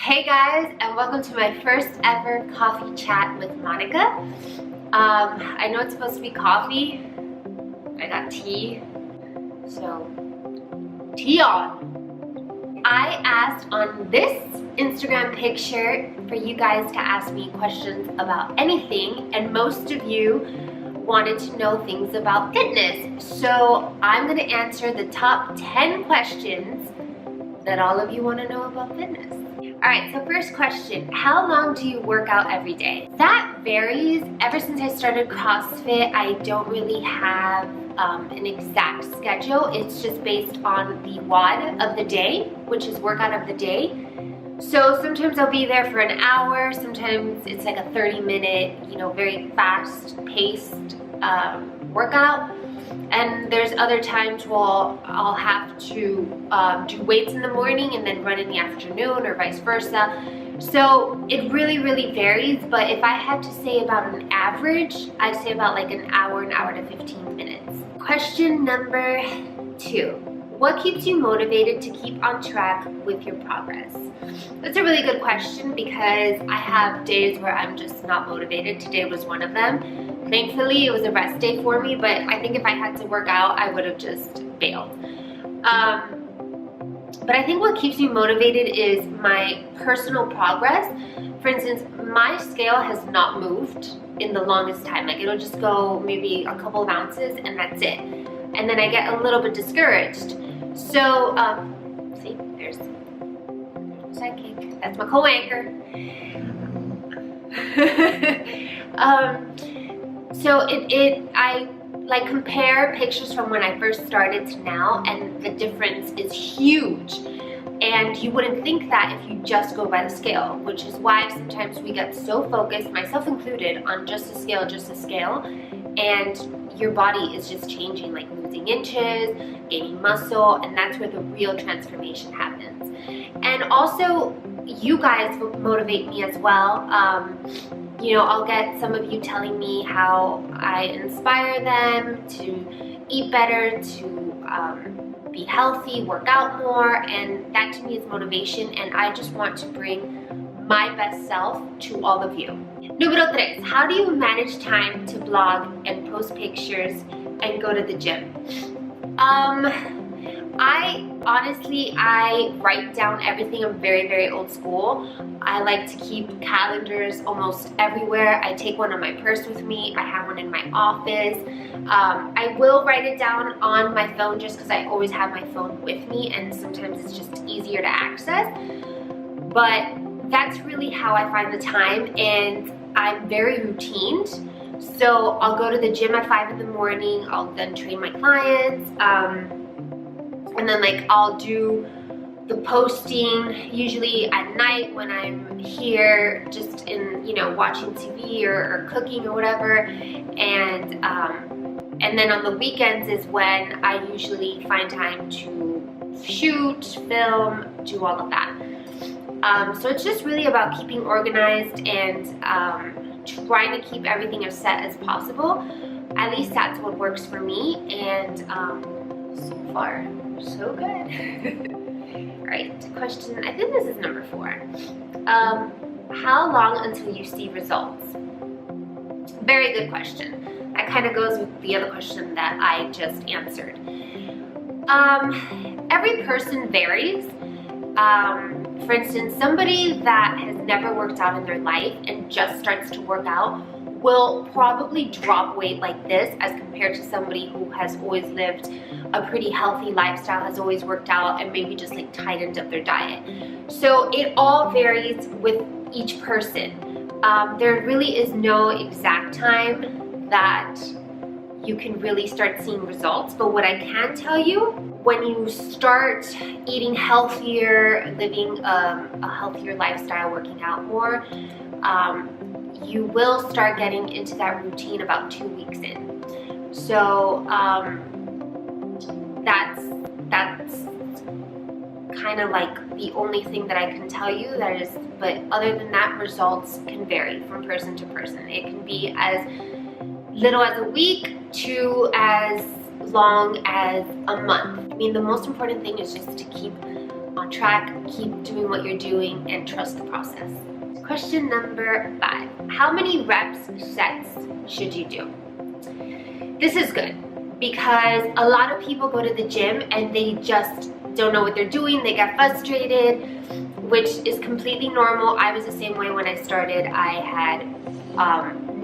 Hey guys, and welcome to my first ever coffee chat with Monica. I know it's supposed to be coffee. I got tea, so tea on. I asked on this Instagram picture for you guys to ask me questions about anything, and most of you wanted to know things about fitness. So I'm gonna answer the top 10 questions that all of you wanna know about fitness. All right, so first question, how long do you work out every day? That varies. Ever since I started CrossFit, I don't really have an exact schedule. It's just based on the WOD of the day, which is workout of the day. So sometimes I'll be there for an hour, sometimes it's like a 30-minute, very fast-paced workout. And there's other times where I'll have to do weights in the morning and then run in the afternoon or vice versa. So it really, really varies, but if I had to say about an average, I'd say about like an hour to 15 minutes. Question number 2. What keeps you motivated to keep on track with your progress? That's a really good question because I have days where I'm just not motivated. Today was one of them. Thankfully, it was a rest day for me, but I think if I had to work out, I would have just bailed. But I think what keeps me motivated is my personal progress. For instance, my scale has not moved in the longest time. Like it'll just go maybe a couple of ounces and that's it. And then I get a little bit discouraged. So, see, there's sidekick. That's my co-anchor. So I like compare pictures from when I first started to now, and the difference is huge. And you wouldn't think that if you just go by the scale, which is why sometimes we get so focused, myself included, on just a scale, and your body is just changing, like losing inches, gaining muscle, and that's where the real transformation happens. And also, you guys motivate me as well. I'll get some of you telling me how I inspire them to eat better, to be healthy, work out more, and that to me is motivation, and I just want to bring my best self to all of you. Número 3. How do you manage time to blog and post pictures and go to the gym? I write down everything. I'm very, very old school. I like to keep calendars almost everywhere. I take one on my purse with me. I have one in my office. I will write it down on my phone just because I always have my phone with me and sometimes it's just easier to access. But that's really how I find the time, and I'm very routined. So I'll go to the gym at 5 in the morning. I'll then train my clients. And then I'll do the posting usually at night when I'm here just in, watching TV or cooking or whatever. And then on the weekends is when I usually find time to shoot, film, do all of that. So it's just really about keeping organized and trying to keep everything as set as possible. At least that's what works for me, and so far, so good. All right, question, I think this is number 4. How long until you see results? Very good question. That kind of goes with the other question that I just answered. Every person varies. For instance, somebody that has never worked out in their life and just starts to work out will probably drop weight like this as compared to somebody who has always lived a pretty healthy lifestyle, has always worked out, and maybe just tightened up their diet. So it all varies with each person. There really is no exact time that you can really start seeing results, but what I can tell you, when you start eating healthier, living a healthier lifestyle, working out more, you will start getting into that routine about 2 weeks in. So that's kind of the only thing that I can tell you that is, but other than that, results can vary from person to person. It can be as little as a week to as long as a month. I mean, the most important thing is just to keep on track, keep doing what you're doing, and trust the process. Question number 5. How many reps, sets should you do? This is good because a lot of people go to the gym and they just don't know what they're doing. They get frustrated, which is completely normal. I was the same way when I started. I had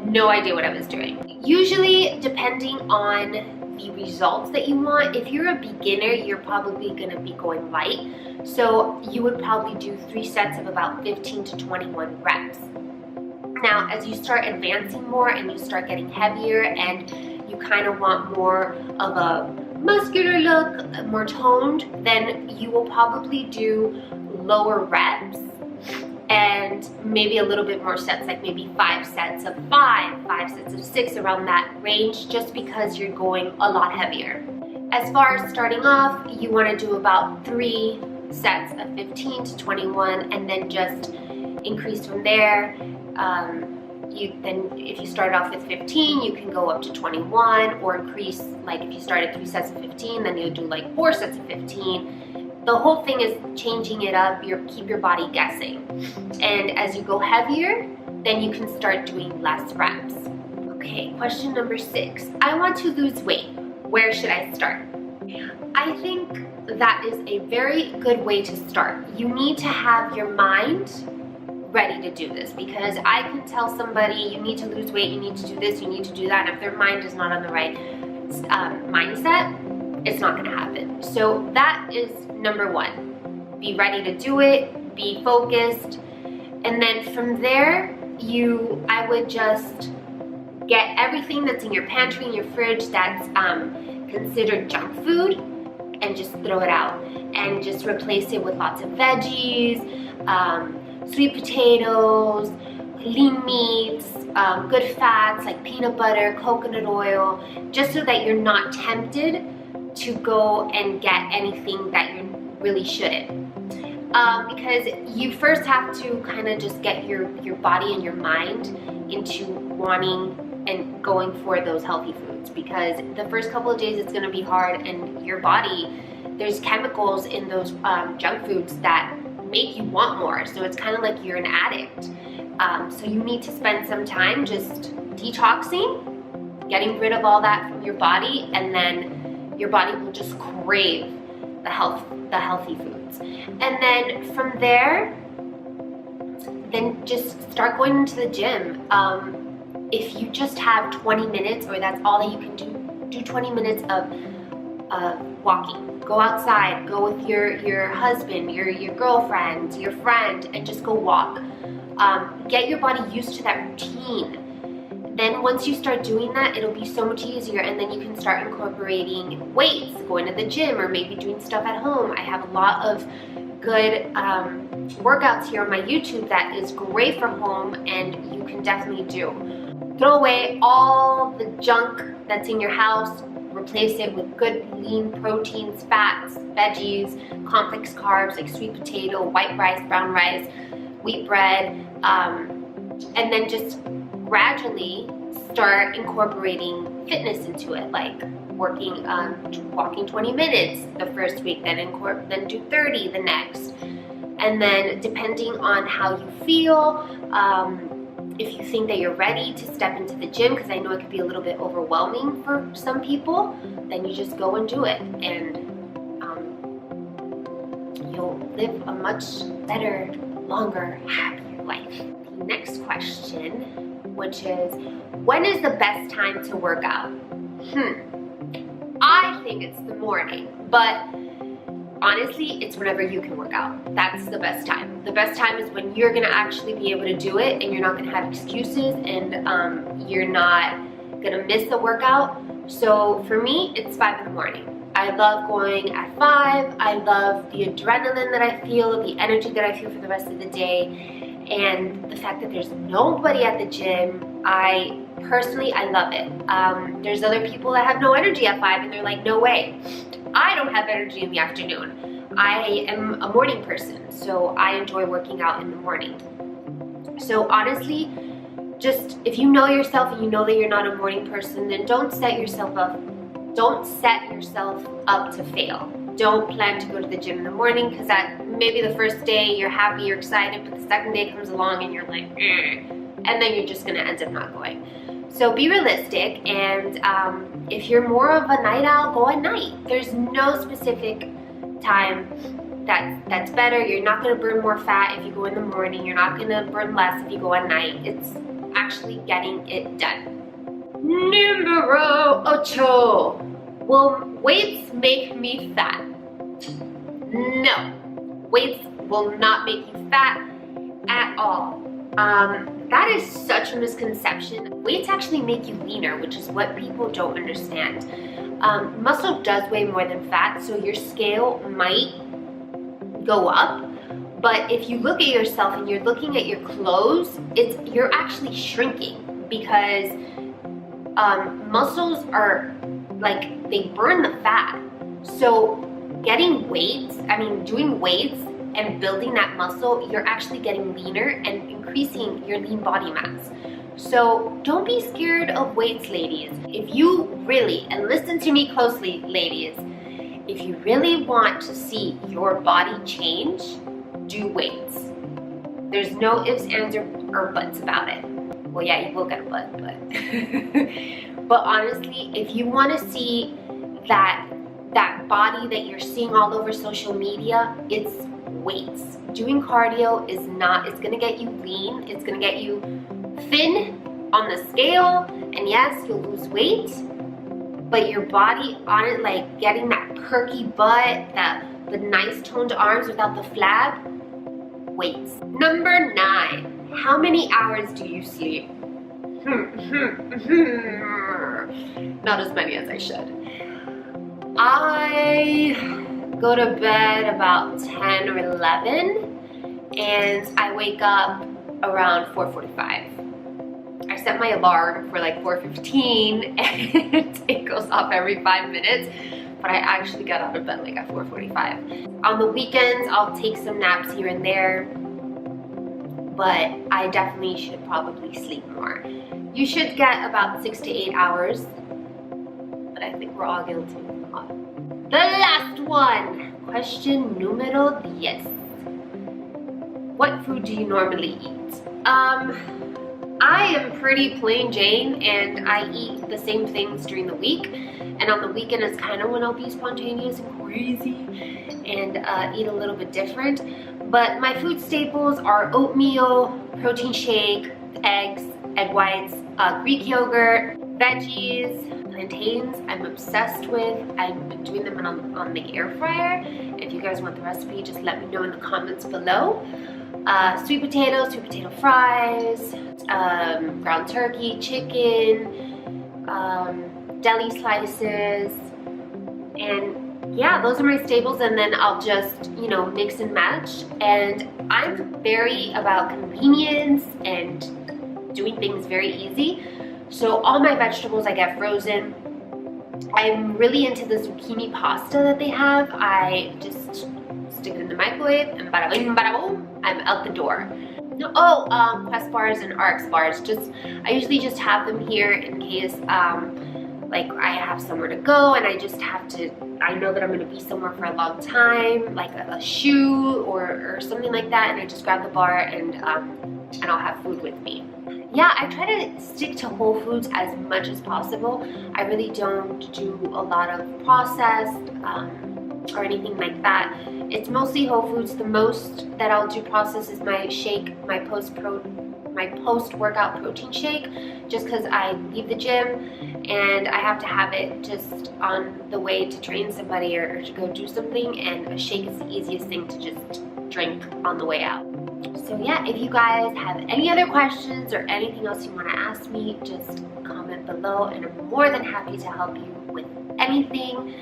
no idea what I was doing. Usually, depending on the results that you want, if you're a beginner, you're probably going to be going light. So you would probably do 3 sets of about 15 to 21 reps. Now, as you start advancing more and you start getting heavier and you kind of want more of a muscular look, more toned, then you will probably do lower reps and maybe a little bit more sets, like maybe 5 sets of 5, 5 sets of 6, around that range, just because you're going a lot heavier. As far as starting off, you want to do about 3 sets of 15 to 21 and then just increase from there. Then if you start off with 15, you can go up to 21, or increase, like if you start at 3 sets of 15, then you'll do like 4 sets of 15. The whole thing is changing it up. Keep your body guessing. And as you go heavier, then you can start doing less reps. Okay, question number 6. I want to lose weight. Where should I start? I think that is a very good way to start. You need to have your mind ready to do this, because I can tell somebody you need to lose weight, you need to do this, you need to do that, and if their mind is not on the right mindset, it's not going to happen. So that is number 1. Be ready to do it, be focused, and then from there, I would just get everything that's in your pantry, in your fridge, that's considered junk food, and just throw it out, and just replace it with lots of veggies, sweet potatoes, lean meats, good fats like peanut butter, coconut oil, just so that you're not tempted to go and get anything that you really shouldn't. Because you first have to kind of just get your body and your mind into wanting and going for those healthy foods, because the first couple of days it's going to be hard, and your body, there's chemicals in those junk foods that make you want more. So it's kind of like you're an addict. So you need to spend some time just detoxing, getting rid of all that from your body, and then your body will just crave the healthy foods. And then from there, then just start going into the gym. If you just have 20 minutes, or that's all that you can do 20 minutes of walking. Go outside, go with your husband, your girlfriend, your friend, and just go walk. Get your body used to that routine. Then once you start doing that, it'll be so much easier, and then you can start incorporating weights, going to the gym, or maybe doing stuff at home. I have a lot of good workouts here on my YouTube that is great for home, and you can definitely do. Throw away all the junk that's in your house. Replace it with good lean proteins, fats, veggies, complex carbs like sweet potato, white rice, brown rice, wheat bread, and then just gradually start incorporating fitness into it, like walking 20 minutes the first week, then do 30 the next. And then depending on how you feel, if you think that you're ready to step into the gym, because I know it could be a little bit overwhelming for some people, then you just go and do it, and you'll live a much better, longer, happier life. The next question, which is, when is the best time to work out? I think it's the morning, but honestly, it's whenever you can work out. That's the best time. The best time is when you're gonna actually be able to do it, and you're not gonna have excuses, and you're not gonna miss the workout. So for me, it's 5 in the morning. I love going at 5. I love the adrenaline that I feel, the energy that I feel for the rest of the day, and the fact that there's nobody at the gym. I love it. There's other people that have no energy at 5, and they're like, no way. I don't have energy in the afternoon. I am a morning person, so I enjoy working out in the morning. So honestly, just if you know yourself and you know that you're not a morning person, then don't set yourself up to fail. don't plan to go to the gym in the morning, because that maybe the first day you're happy, you're excited, but the second day comes along and you're like, and then you're just gonna end up not going. So be realistic, and if you're more of a night owl, go at night. There's no specific time that's better. You're not gonna burn more fat if you go in the morning. You're not gonna burn less if you go at night. It's actually getting it done. Numero 8. Will weights make me fat? No, weights will not make you fat at all. That is such a misconception. Weights actually make you leaner, which is what people don't understand. Muscle does weigh more than fat, so your scale might go up. But if you look at yourself and you're looking at your clothes, you're actually shrinking, because muscles are like, they burn the fat. So getting weights, doing weights and building that muscle, you're actually getting leaner and increasing your lean body mass. So don't be scared of weights, ladies. If you really, and listen to me closely, ladies, if you really want to see your body change, do weights. There's no ifs, ands, or buts about it. Well, yeah, you will get a butt, but but honestly, if you want to see that body that you're seeing all over social media, it's weights. Doing cardio is not, it's gonna get you lean, it's gonna get you thin on the scale, and yes, you'll lose weight, but your body on it, like getting that perky butt, the nice toned arms without the flab, weights. Number 9, how many hours do you sleep? Not as many as I should. I go to bed about 10 or 11, and I wake up around 4:45. I set my alarm for like 4:15, and it goes off every 5 minutes, but I actually get out of bed like at 4:45. On the weekends, I'll take some naps here and there, but I definitely should probably sleep more. You should get about 6 to 8 hours, but I think we're all guilty. The last one, question numero 10. What food do you normally eat? I am pretty plain Jane, and I eat the same things during the week, and on the weekend is kind of when I'll be spontaneous and crazy and eat a little bit different. But my food staples are oatmeal, protein shake, eggs, egg whites, Greek yogurt, veggies, plantains I'm obsessed with. I've been doing them on the air fryer. If you guys want the recipe, just let me know in the comments below. Sweet potato fries, ground turkey, chicken, deli slices, and yeah, those are my staples, and then I'll just, mix and match. And I'm very about convenience and doing things very easy. So all my vegetables I get frozen. I'm really into the zucchini pasta that they have. I just stick it in the microwave and bada bing, bada boom, I'm out the door. Quest bars and RX bars. I usually just have them here in case like I have somewhere to go and I know that I'm gonna be somewhere for a long time, like a shoot or something like that, and I just grab the bar and I'll have food with me. Yeah, I try to stick to whole foods as much as possible. I really don't do a lot of processed or anything like that. It's mostly whole foods. The most that I'll do processed is my shake, my post-workout protein shake, just because I leave the gym and I have to have it just on the way to train somebody or to go do something, and a shake is the easiest thing to just drink on the way out. So yeah, if you guys have any other questions or anything else you want to ask me, just comment below and I'm more than happy to help you with anything.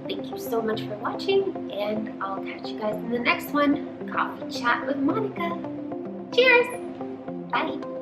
Thank you so much for watching, and I'll catch you guys in the next one. Coffee Chat with Monica. Cheers! Bye!